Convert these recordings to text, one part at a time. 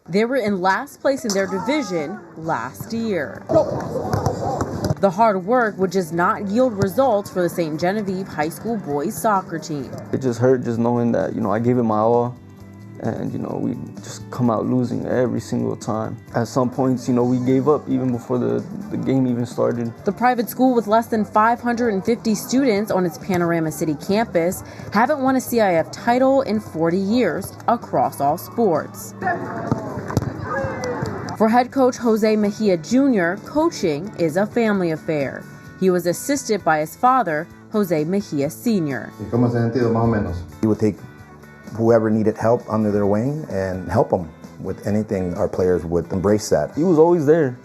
They were in last place in their division last year. The hard work would just not yield results for the St. Genevieve High School boys soccer team. It just hurt just knowing that, I gave it my all and, we just come out losing every single time. At some points, we gave up even before the game even started. The private school with less than 550 students on its Panorama City campus haven't won a CIF title in 40 years across all sports. For head coach Jose Mejia Jr., coaching is a family affair. He was assisted by his father, Jose Mejia Sr. He would take whoever needed help under their wing and help them with anything. Our players would embrace that. He was always there,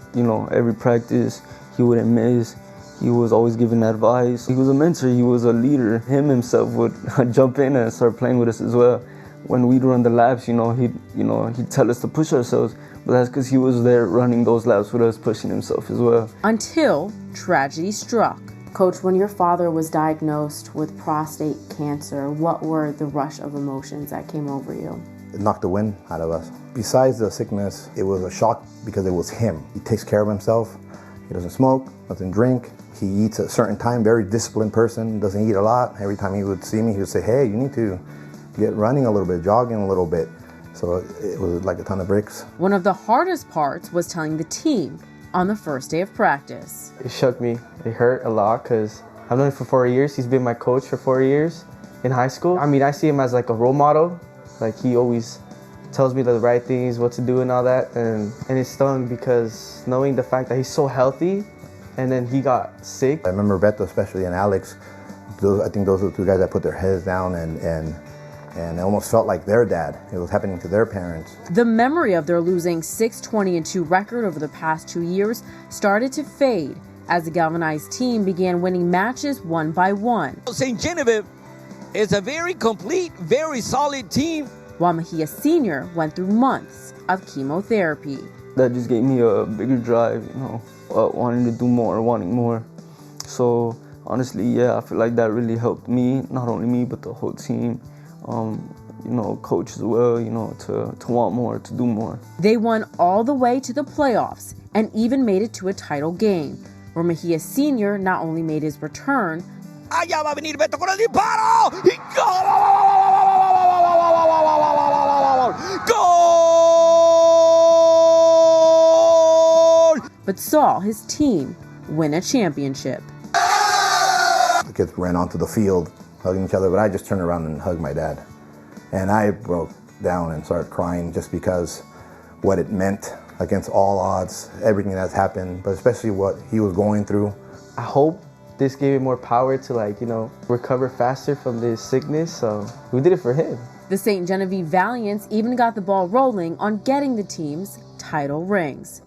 every practice. He wouldn't miss. He was always giving advice. He was a mentor. He was a leader. Him himself would jump in and start playing with us as well. When we'd run the laps, he'd tell us to push ourselves. But that's because he was there running those laps with us, pushing himself as well. Until tragedy struck. Coach, when your father was diagnosed with prostate cancer, what were the rush of emotions that came over you? It knocked the wind out of us. Besides the sickness, it was a shock because it was him. He takes care of himself. He doesn't smoke, doesn't drink. He eats at a certain time, very disciplined person, doesn't eat a lot. Every time he would see me, he would say, hey, you need to get running a little bit, jogging a little bit. So it was like a ton of bricks. One of the hardest parts was telling the team on the first day of practice. It shook me. It hurt a lot because I've known him for 4 years. He's been my coach for 4 years in high school. I see him as like a role model. Like he always tells me the right things, what to do and all that. And it stung because knowing the fact that he's so healthy and then he got sick. I remember Beto especially and Alex. I think those are the two guys that put their heads down and it almost felt like their dad. It was happening to their parents. The memory of their losing 6-20-2 record over the past 2 years started to fade as the galvanized team began winning matches one by one. St. Genevieve is a very complete, very solid team. While Mejia Sr. went through months of chemotherapy. That just gave me a bigger drive, wanting to do more, wanting more. So honestly, yeah, I feel like that really helped me, not only me, but the whole team. Coach as well, to want more, to do more. They won all the way to the playoffs and even made it to a title game, where Mejia Sr. not only made his return, Allá va venir Beto con el disparo. Y goal! but saw his team win a championship. The kids ran onto the field hugging each other, but I just turned around and hugged my dad. And I broke down and started crying just because what it meant against all odds, everything that's happened, but especially what he was going through. I hope this gave him more power to recover faster from this sickness, so we did it for him. The St. Genevieve Valiants even got the ball rolling on getting the team's title rings.